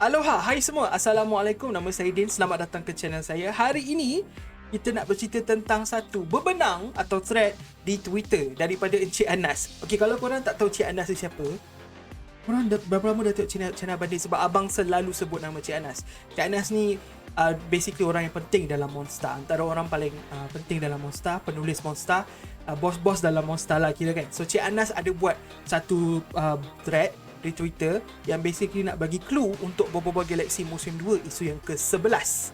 Aloha, hai semua. Assalamualaikum. Nama saya Din. Selamat datang ke channel saya. Hari ini kita nak bercerita tentang satu bebenang atau thread di Twitter daripada Encik Anas. Okey, kalau korang tak tahu Encik Anas ni siapa, korang berapa lama dah tengok channel Abang Din? Sebab abang selalu sebut nama Encik Anas. Encik Anas ni basically orang yang penting dalam Monster. Antara orang paling penting dalam Monster, penulis Monster, bos-bos dalam Monster lah kira kan. So Encik Anas ada buat satu thread di Twitter yang basically nak bagi clue untuk Bobo Galaxy musim 2 isu yang ke-11.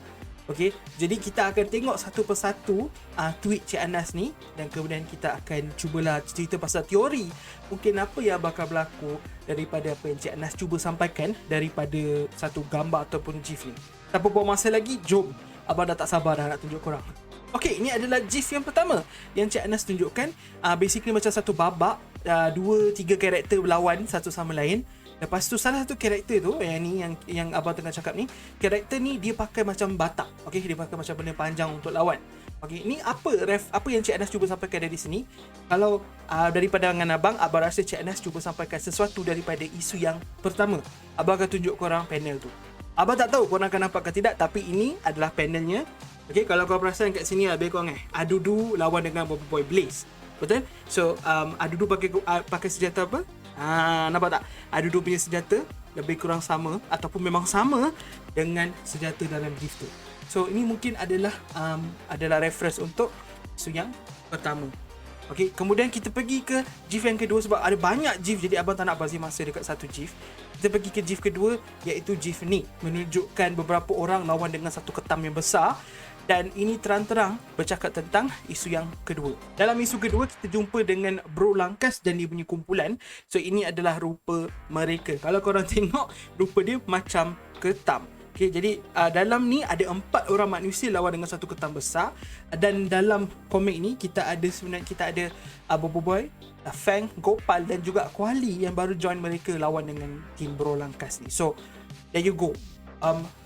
Okey, jadi kita akan tengok satu persatu tweet Cik Anas ni dan kemudian kita akan cubalah cerita pasal teori mungkin apa yang bakal berlaku daripada apa yang Cik Anas cuba sampaikan daripada satu gambar ataupun GIF ni. Tanpa buang masa lagi, jom. Abang dah tak sabar dah nak tunjuk korang. Okey, ini adalah GIF yang pertama yang Cik Anas tunjukkan. Basically macam satu babak, 2-3 karakter berlawan satu sama lain. Lepas tu salah satu karakter tu yang abang tengah cakap ni, karakter ni dia pakai macam batak. Okey, dia pakai macam benda panjang untuk lawan. Okey, ni apa yang Cik Anas cuba sampaikan dari sini? Kalau daripada pandangan abang rasa Cik Anas cuba sampaikan sesuatu daripada isu yang pertama. Abang akan tunjuk korang panel tu. Abang tak tahu korang akan nampak ke tidak, tapi ini adalah panelnya. Okey, kalau kau perasan kat sini lebih kurang Adudu lawan dengan Boy Blaze. Betul? So Adudu pakai senjata apa? Nampak tak? Adudu punya senjata lebih kurang sama ataupun memang sama dengan senjata dalam GIF tu. So ini mungkin adalah reference untuk isu yang pertama. Okey, kemudian kita pergi ke GIF yang kedua sebab ada banyak GIF, jadi abang tak nak bazir masa dekat satu GIF. Kita pergi ke GIF kedua, iaitu GIF ni menunjukkan beberapa orang lawan dengan satu ketam yang besar. Dan ini terang-terang bercakap tentang isu yang kedua. Dalam isu kedua, kita jumpa dengan Bro Langkas dan dia punya kumpulan. So, ini adalah rupa mereka. Kalau korang tengok, rupa dia macam ketam. Okay, jadi dalam ni ada 4 orang manusia lawan dengan satu ketam besar. Dan dalam komik ni, kita ada Bobo Boy, Fang, Gopal dan juga Kuali yang baru join mereka lawan dengan tim Bro Langkas ni. So, there you go.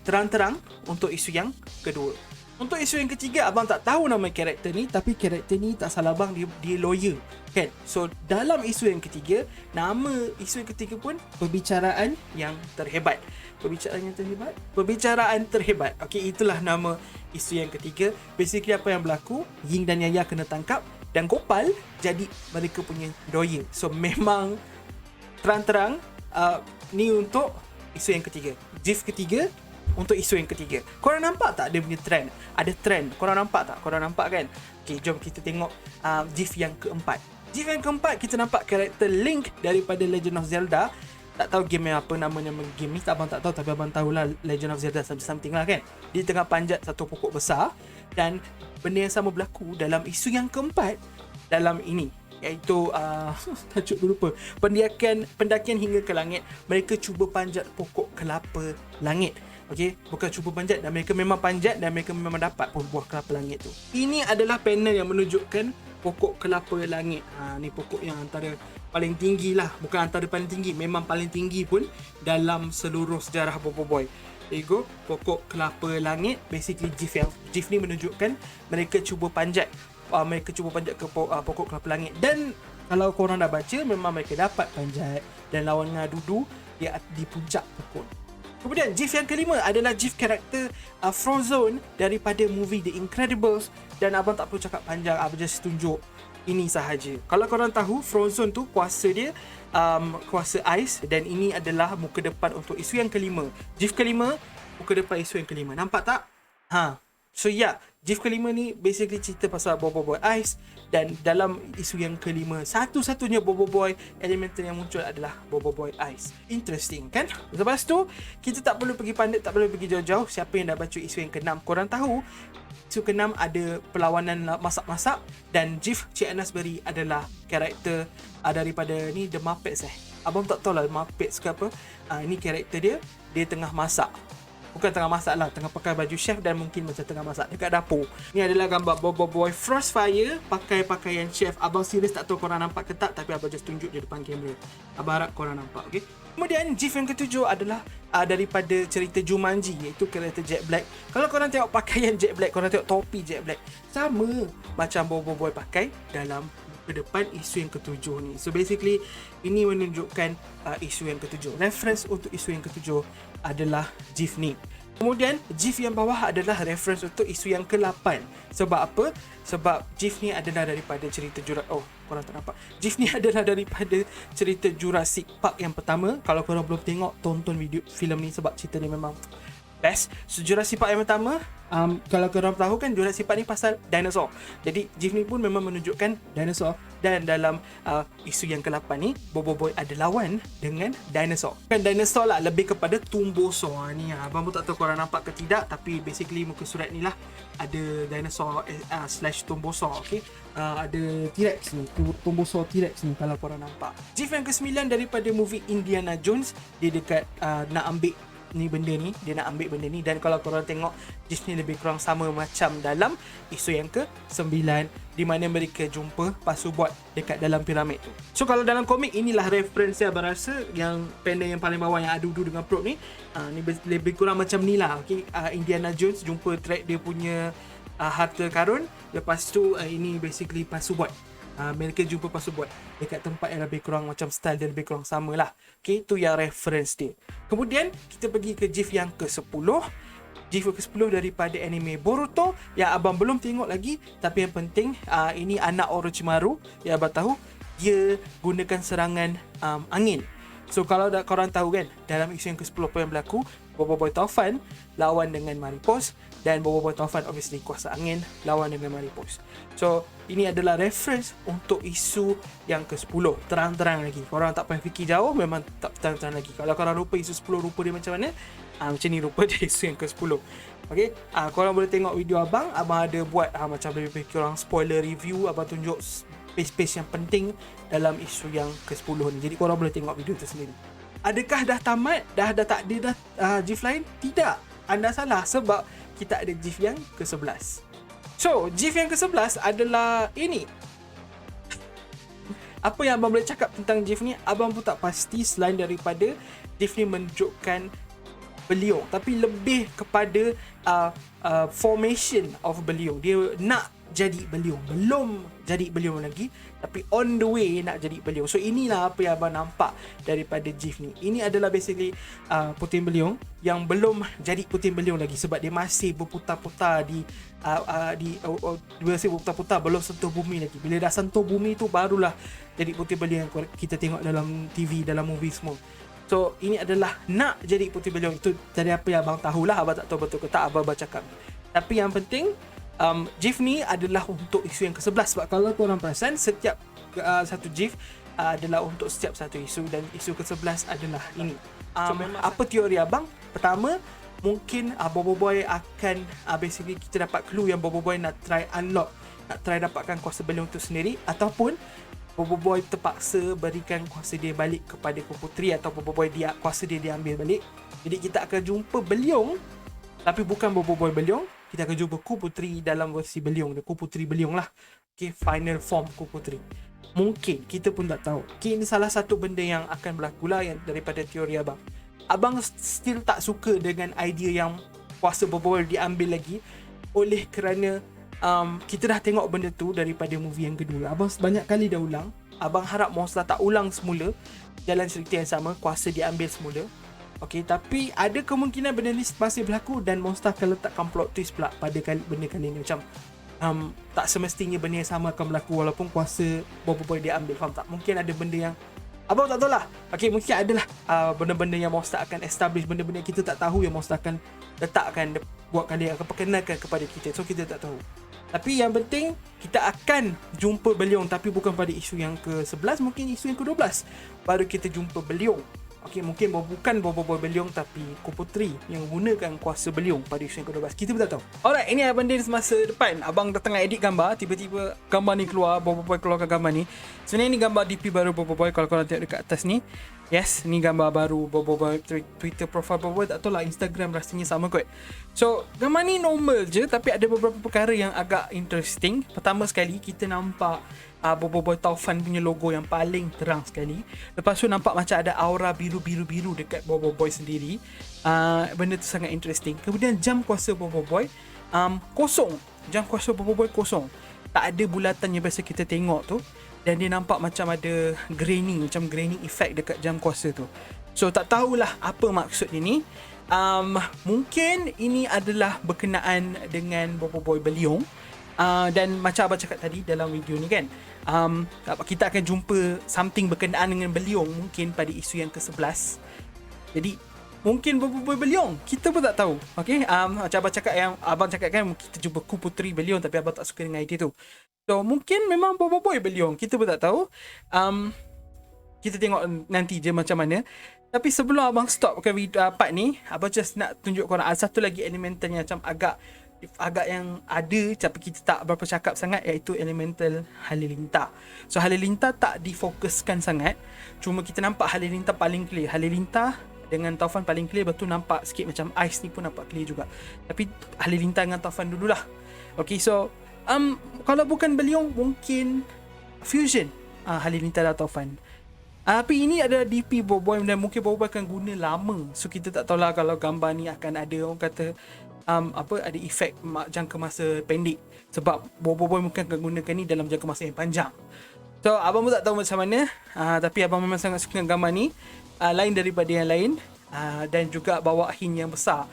Terang-terang untuk isu yang kedua. Untuk isu yang ketiga, abang tak tahu nama karakter ni, tapi karakter ni tak salah abang, dia lawyer kan. So dalam isu yang ketiga, nama isu yang ketiga pun perbicaraan yang terhebat. Perbicaraan terhebat. Okey, itulah nama isu yang ketiga. Basically apa yang berlaku, Ying dan Yaya kena tangkap dan Gopal jadi mereka punya lawyer. So memang terang-terang ni untuk isu yang ketiga. GIF ketiga untuk isu yang ketiga. Korang nampak tak dia punya trend? Ada trend. Korang nampak tak? Korang nampak kan? Okay, jom kita tengok GIF yang keempat. GIF yang keempat, kita nampak karakter Link daripada Legend of Zelda. Tak tahu game yang apa namanya game ni, abang tak tahu, tapi abang tahulah Legend of Zelda something lah kan. Dia tengah panjat satu pokok besar dan benda yang sama berlaku dalam isu yang keempat dalam ini, iaitu tajuk tu lupa. Pendakian hingga ke langit. Mereka cuba panjat pokok kelapa langit. Okey, bukan cuba panjat, dan mereka memang panjat dan mereka memang dapat pun buah kelapa langit tu. Ini adalah panel yang menunjukkan pokok kelapa langit. Ni pokok yang antara paling tinggi lah. Bukan antara paling tinggi, memang paling tinggi pun dalam seluruh sejarah Bobo Boy. There you go, pokok kelapa langit. Basically GIF ni menunjukkan mereka cuba panjat. Mereka cuba panjat ke pokok kelapa langit. Dan kalau korang dah baca, memang mereka dapat panjat. Dan lawan dengan Adudu, dia di puncak pokok. Kemudian GIF yang kelima adalah GIF karakter Frozone daripada movie The Incredibles. Dan abang tak perlu cakap panjang, abang just tunjuk ini sahaja. Kalau korang tahu, Frozone tu kuasa dia kuasa ais. Dan ini adalah muka depan untuk isu yang kelima. GIF kelima, muka depan isu yang kelima. Nampak tak? So GIF kelima ni basically cerita pasal Bobo Boy Ice. Dan dalam isu yang kelima, satu-satunya Bobo Boy elemental yang muncul adalah Bobo Boy Ice. Interesting kan? Lepas tu, kita tak perlu pergi pandai, tak perlu pergi jauh-jauh. Siapa yang dah baca isu yang keenam, korang tahu isu keenam ada perlawanan masak-masak. Dan GIF Cik Anas beri adalah karakter daripada ni The Muppets Abang tak tahu lah Muppets ke apa. Ini karakter dia tengah masak. Bukan tengah masak lah, tengah pakai baju chef dan mungkin macam tengah masak dekat dapur. Ni adalah gambar Bobo Boy Frostfire pakai pakaian chef. Abang serius tak tahu korang nampak ke tak, tapi abang just tunjuk di depan kamera. Abang harap korang nampak, okay? Kemudian GIF yang ketujuh adalah daripada cerita Jumanji, iaitu karakter Jack Black. Kalau korang tengok pakaian Jack Black, korang tengok topi Jack Black, sama macam Bobo Boy pakai dalam ke depan isu yang ketujuh ni. So basically ini menunjukkan isu yang ketujuh. Reference untuk isu yang ketujuh adalah GIF ni. Kemudian GIF yang bawah adalah reference untuk isu yang ke-8. Sebab apa? Sebab GIF ni adalah daripada cerita korang tak nampak. GIF ni adalah daripada cerita Jurassic Park yang pertama. Kalau korang belum tengok, tonton video filem ni sebab cerita ni memang best. So Jurassic Park yang pertama, kalau korang tahu kan, Jurassic Park ni pasal dinosaur. Jadi GIF ni pun memang menunjukkan dinosaur. Dan dalam isu yang ke-8 ni, Bobo Boy ada lawan dengan dinosaur. Kan dinosaur lah, lebih kepada tumbusaur ni. Abang pun tak tahu korang nampak ke tidak, tapi basically muka surat ni lah ada dinosaur slash tumbusaur. Okay? Ada T-Rex ni, tumbusaur T-Rex ni kalau korang nampak. GIF yang ke-9 daripada movie Indiana Jones, dia dekat nak ambil dia nak ambil benda ni. Dan kalau korang tengok, GIF ni lebih kurang sama macam dalam isu yang ke-9, di mana mereka jumpa Pasubot dekat dalam piramid tu. So kalau dalam komik, inilah reference saya abang rasa. Yang panel yang paling bawah yang adu-adu dengan Probe ni, ni lebih kurang macam ni lah. Okay? Indiana Jones jumpa track dia punya harta karun. Lepas tu ini basically Pasubot. Mereka jumpa Pasubot dekat tempat yang lebih kurang macam style dia lebih kurang sama lah. Okay, tu yang reference dia. Kemudian kita pergi ke GIF yang ke-10. GIF ke-10 daripada anime Boruto yang abang belum tengok lagi, tapi yang penting ini anak Orochimaru yang abang tahu dia gunakan serangan angin. So kalau korang tahu kan, dalam isu yang ke-10 apa yang berlaku, Bobo Boy Taufan lawan dengan Maripos, dan Bobo Boy Taufan obviously kuasa angin lawan dengan Maripos. So ini adalah reference untuk isu yang ke-10. Terang-terang lagi, korang tak payah fikir jauh, memang tak terang-terang lagi. Kalau korang rupa isu 10 rupa dia macam mana, macam ni rupa dia isu yang ke-10. Okay, korang boleh tengok video abang ada buat macam lebih kurang spoiler review. Abang tunjuk space-space yang penting dalam isu yang ke-10 ni. Jadi korang boleh tengok video tu sendiri. Adakah dah tamat? Dah tak ada GIF lain? Tidak. Anda salah, sebab kita ada GIF yang ke-11. So, GIF yang ke-11 adalah ini. Apa yang abang boleh cakap tentang GIF ni, abang pun tak pasti selain daripada GIF ni menunjukkan beliung, tapi lebih kepada formation of beliung. Dia nak jadi beliung, belum jadi beliung lagi, tapi on the way nak jadi beliung. So inilah apa yang abang nampak daripada GIF ni. Ini adalah basically puting beliung yang belum jadi puting beliung lagi, sebab dia masih berputar-putar masih berputar-putar, belum sentuh bumi lagi. Bila dah sentuh bumi tu, barulah jadi puting beliung yang kita tengok dalam TV, dalam movie semua. So ini adalah nak jadi puting beliung. Itu dari apa yang abang tahulah. Abang tak tahu betul ke tak, abang cakap. Tapi yang penting, GIF ni adalah untuk isu yang ke-11. Sebab kalau korang perasan, setiap satu GIF adalah untuk setiap satu isu, dan isu ke-11 adalah ini. Apa teori abang? Pertama, mungkin Bobo Boy akan basically kita dapat clue yang Bobo Boy nak try unlock, nak try dapatkan kuasa beliung tu sendiri, ataupun Bobo Boy terpaksa berikan kuasa dia balik kepada Kuputri, atau Bobo Boy kuasa dia diambil balik. Jadi kita akan jumpa beliung, tapi bukan Bobo Boy beliung. Kita akan jumpa Kuputri dalam versi beliung dia, Kuputri beliung lah. Okay, final form Kuputri. Mungkin, kita pun tak tahu. Okay, ini salah satu benda yang akan berlaku lah yang daripada teori abang. Abang still tak suka dengan idea yang kuasa Bobo Boy diambil lagi, oleh kerana kita dah tengok benda tu daripada movie yang kedua. Abang banyak kali dah ulang. Abang harap Monster tak ulang semula jalan cerita yang sama, kuasa diambil semula. Okay, tapi ada kemungkinan benda ni masih berlaku, dan Monster akan letakkan plot twist pula pada benda kali ni. Macam tak semestinya benda yang sama akan berlaku walaupun kuasa Bobo Boy diambil. Faham tak? Mungkin ada benda yang abang tak tahu lah. Okay, mungkin adalah benda-benda yang Monster akan establish, benda-benda yang kita tak tahu yang Monster akan letakkan, buat kali akan perkenalkan kepada kita. So kita tak tahu. Tapi yang penting, kita akan jumpa beliung, tapi bukan pada isu yang ke-11, mungkin isu yang ke-12 baru kita jumpa beliung. Okay, mungkin bukan Bobo Boy beliung, tapi Kuputri yang menggunakan kuasa beliung pada isu yang ke-12. Kita pun tak tahu. Alright, ini abang dia semasa depan. Abang dah tengah edit gambar, tiba-tiba gambar ni keluar, Bobo Boy keluarkan gambar ni. Sebenarnya ni gambar DP baru Bobo Boy. Kalau korang tengok dekat atas ni, yes, ni gambar baru Bobo Boy, Twitter profile Bobo Boy. Tak tahu lah Instagram rasanya sama kot. So, gambar ni normal je, tapi ada beberapa perkara yang agak interesting. Pertama sekali, kita nampak Bobo Boy Taufan punya logo yang paling terang sekali. Lepas tu nampak macam ada aura biru-biru dekat Bobo Boy sendiri. Benda tu sangat interesting. Kemudian jam kuasa Bobo Boy kosong. Jam kuasa Bobo Boy kosong. Tak ada bulatan yang biasa kita tengok tu. dan dia nampak macam ada graining, macam graining effect dekat jam kuasa tu. So tak tahulah apa maksud ini. Mungkin ini adalah berkenaan dengan Bobo Boy Beliung. Dan macam abang cakap tadi dalam video ni kan, kita akan jumpa something berkenaan dengan Beliung mungkin pada isu yang ke-11. Jadi mungkin Bobo Boy Beliung, kita pun tak tahu. Okay, macam abang cakap kan, kita jumpa Ku Puteri Beliung, tapi abang tak suka dengan idea tu. So mungkin memang Bobo Boy Beliung, kita pun tak tahu. Kita tengok nanti je macam mana. Tapi sebelum abang stopkan video part ni, abang just nak tunjuk korang ada satu lagi elemental yang macam agak yang ada tapi kita tak berapa cakap sangat, iaitu elemental halilintar. So halilintar tak difokuskan sangat, cuma kita nampak halilintar paling clear. Halilintar dengan taufan paling clear, betul nampak sikit macam ice ni pun nampak clear juga. Tapi halilintar dengan taufan dululah. Okay, so kalau bukan Beliung, mungkin fusion halilintar dan taufan. Tapi ini adalah DP Bobo Boy dan mungkin Bobo Boy akan guna lama. So kita tak tahulah kalau gambar ni akan ada, orang kata ada efek jangka masa pendek, sebab Bobo Boy mungkin akan gunakan ni dalam jangka masa yang panjang. So abang pun tak tahu macam mana, tapi abang memang sangat suka dengan gambar ni, lain daripada yang lain, dan juga bawa hint yang besar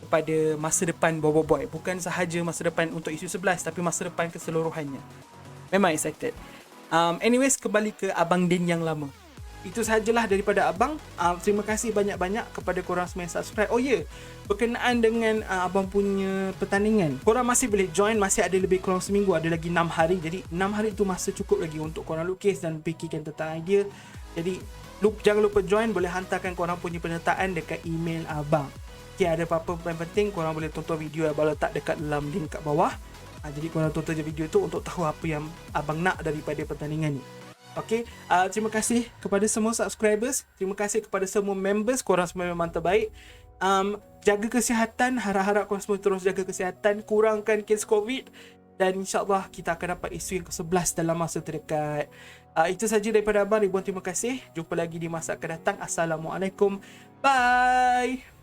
kepada masa depan Bobo Boy. Bukan sahaja masa depan untuk isu 11, tapi masa depan keseluruhannya. Memang excited. Anyways, kembali ke Abang Din yang lama. Itu sahajalah daripada abang. Terima kasih banyak-banyak kepada korang semua yang subscribe. Oh ya, berkenaan dengan abang punya pertandingan, korang masih boleh join, masih ada lebih kurang seminggu, ada lagi 6 hari. Jadi 6 hari tu masa cukup lagi untuk korang lukis dan fikirkan tentang idea. Jadi jangan lupa join, boleh hantarkan korang punya penyertaan dekat email abang. Okay, ada apa-apa yang penting, korang boleh tonton video yang abang letak dekat dalam link kat bawah. Jadi korang tonton je video tu untuk tahu apa yang abang nak daripada pertandingan ni. Okay, terima kasih kepada semua subscribers, terima kasih kepada semua members, korang semua memang terbaik. Jaga kesihatan, harap-harap korang semua terus jaga kesihatan, kurangkan kes COVID, dan insyaAllah kita akan dapat isu yang ke-11 dalam masa terdekat. Itu saja daripada abang, ribuan terima kasih. Jumpa lagi di masa akan datang. Assalamualaikum, bye.